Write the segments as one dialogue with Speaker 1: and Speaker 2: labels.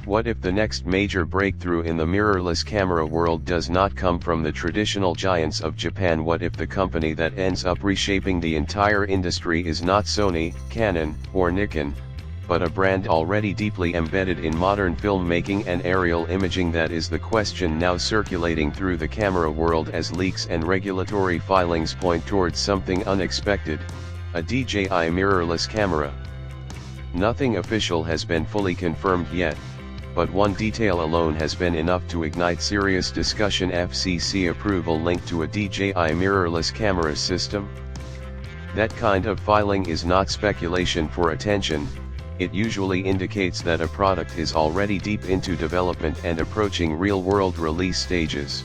Speaker 1: What if the next major breakthrough in the mirrorless camera world does not come from the traditional giants of Japan? What if the company that ends up reshaping the entire industry is not Sony, Canon, or Nikon, but a brand already deeply embedded in modern filmmaking and aerial imaging? That is the question now circulating through the camera world as leaks and regulatory filings point towards something unexpected: a DJI mirrorless camera. Nothing official has been fully confirmed yet, but one detail alone has been enough to ignite serious discussion: FCC approval linked to a DJI mirrorless camera system. That kind of filing is not speculation for attention. It usually indicates that a product is already deep into development and approaching real-world release stages.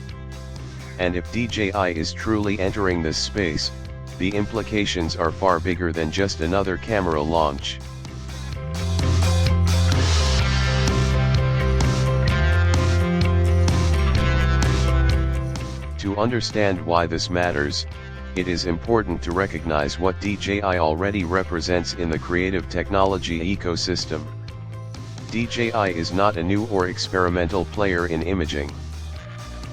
Speaker 1: And if DJI is truly entering this space, the implications are far bigger than just another camera launch. To understand why this matters, it is important to recognize what DJI already represents in the creative technology ecosystem. DJI is not a new or experimental player in imaging.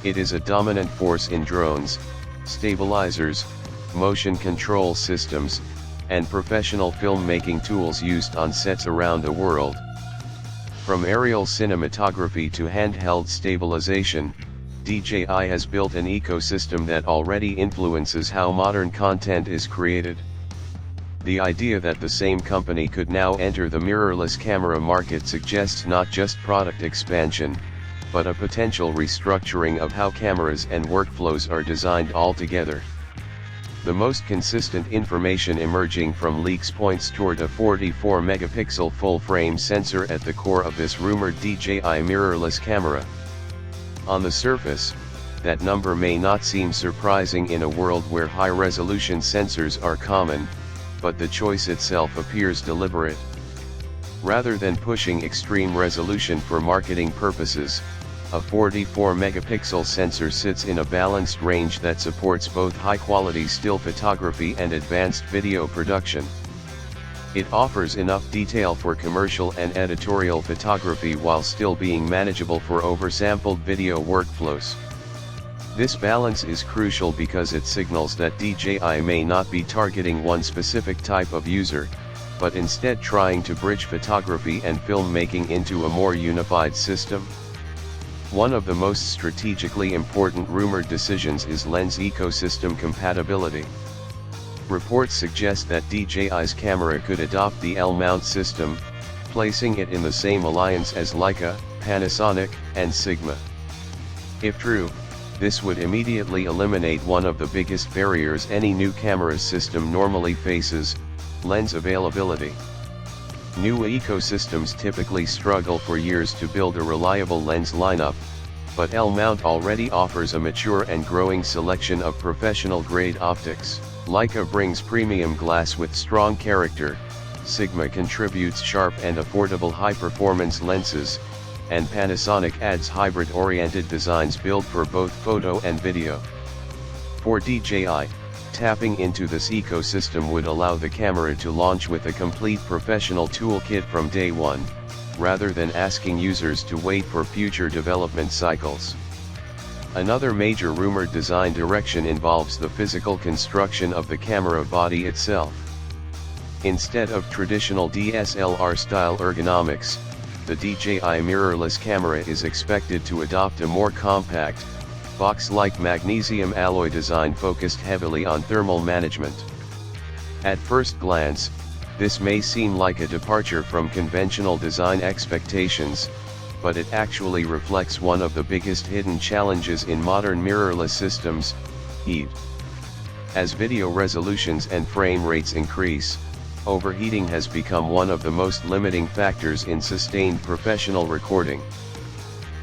Speaker 1: It is a dominant force in drones, stabilizers, motion control systems, and professional filmmaking tools used on sets around the world. From aerial cinematography to handheld stabilization, DJI has built an ecosystem that already influences how modern content is created. The idea that the same company could now enter the mirrorless camera market suggests not just product expansion, but a potential restructuring of how cameras and workflows are designed altogether. The most consistent information emerging from leaks points toward a 44-megapixel full-frame sensor at the core of this rumored DJI mirrorless camera. On the surface, that number may not seem surprising in a world where high-resolution sensors are common, but the choice itself appears deliberate. Rather than pushing extreme resolution for marketing purposes, a 44-megapixel sensor sits in a balanced range that supports both high-quality still photography and advanced video production. It offers enough detail for commercial and editorial photography while still being manageable for oversampled video workflows. This balance is crucial because it signals that DJI may not be targeting one specific type of user, but instead trying to bridge photography and filmmaking into a more unified system. One of the most strategically important rumored decisions is lens ecosystem compatibility. Reports suggest that DJI's camera could adopt the L-mount system, placing it in the same alliance as Leica, Panasonic, and Sigma. If true, this would immediately eliminate one of the biggest barriers any new camera system normally faces: lens availability. New ecosystems typically struggle for years to build a reliable lens lineup, but L-mount already offers a mature and growing selection of professional-grade optics. Leica brings premium glass with strong character, Sigma contributes sharp and affordable high-performance lenses, and Panasonic adds hybrid-oriented designs built for both photo and video. For DJI, tapping into this ecosystem would allow the camera to launch with a complete professional toolkit from day one, rather than asking users to wait for future development cycles. Another major rumored design direction involves the physical construction of the camera body itself. Instead of traditional DSLR-style ergonomics, the DJI mirrorless camera is expected to adopt a more compact, box-like magnesium alloy design focused heavily on thermal management. At first glance, this may seem like a departure from conventional design expectations, but it actually reflects one of the biggest hidden challenges in modern mirrorless systems: heat. As video resolutions and frame rates increase, overheating has become one of the most limiting factors in sustained professional recording.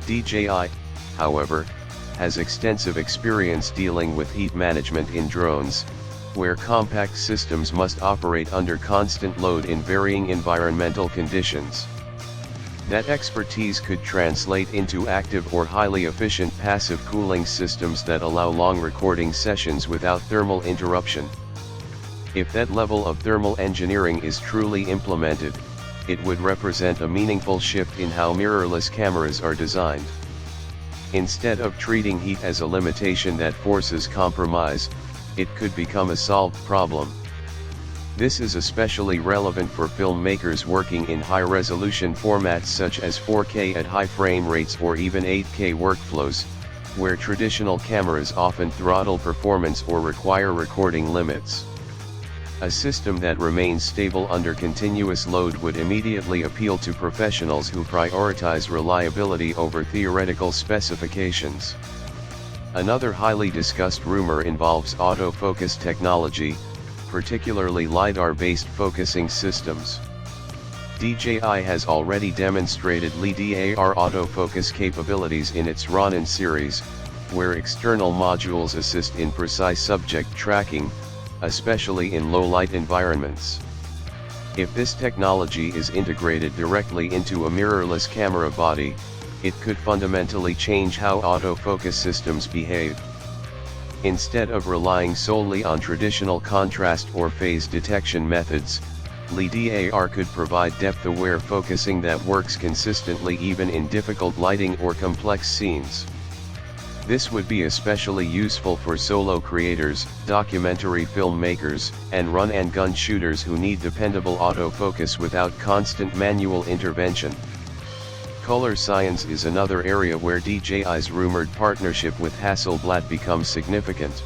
Speaker 1: DJI, however, has extensive experience dealing with heat management in drones, where compact systems must operate under constant load in varying environmental conditions. That expertise could translate into active or highly efficient passive cooling systems that allow long recording sessions without thermal interruption. If that level of thermal engineering is truly implemented, it would represent a meaningful shift in how mirrorless cameras are designed. Instead of treating heat as a limitation that forces compromise, it could become a solved problem. This is especially relevant for filmmakers working in high-resolution formats such as 4K at high frame rates or even 8K workflows, where traditional cameras often throttle performance or require recording limits. A system that remains stable under continuous load would immediately appeal to professionals who prioritize reliability over theoretical specifications. Another highly discussed rumor involves autofocus technology, particularly LiDAR-based focusing systems. DJI has already demonstrated LiDAR autofocus capabilities in its Ronin series, where external modules assist in precise subject tracking, especially in low-light environments. If this technology is integrated directly into a mirrorless camera body, it could fundamentally change how autofocus systems behave. Instead of relying solely on traditional contrast or phase detection methods, LiDAR could provide depth-aware focusing that works consistently even in difficult lighting or complex scenes. This would be especially useful for solo creators, documentary filmmakers, and run-and-gun shooters who need dependable autofocus without constant manual intervention. Color science is another area where DJI's rumored partnership with Hasselblad becomes significant.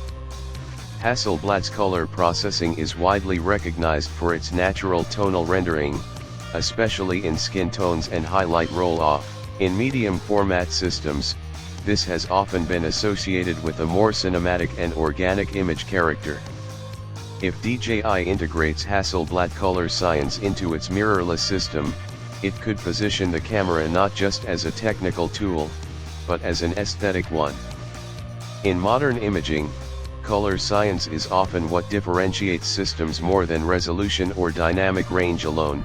Speaker 1: Hasselblad's color processing is widely recognized for its natural tonal rendering, especially in skin tones and highlight roll-off. In medium format systems, this has often been associated with a more cinematic and organic image character. If DJI integrates Hasselblad color science into its mirrorless system, it could position the camera not just as a technical tool, but as an aesthetic one. In modern imaging, color science is often what differentiates systems more than resolution or dynamic range alone,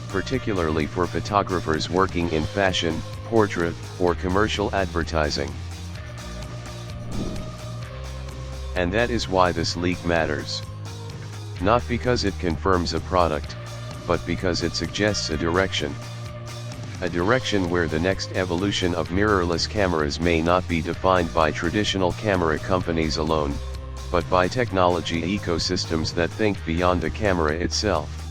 Speaker 1: particularly for photographers working in fashion, portrait, or commercial advertising. And that is why this leak matters. Not because it confirms a product, but because it suggests a direction. A direction where the next evolution of mirrorless cameras may not be defined by traditional camera companies alone, but by technology ecosystems that think beyond the camera itself.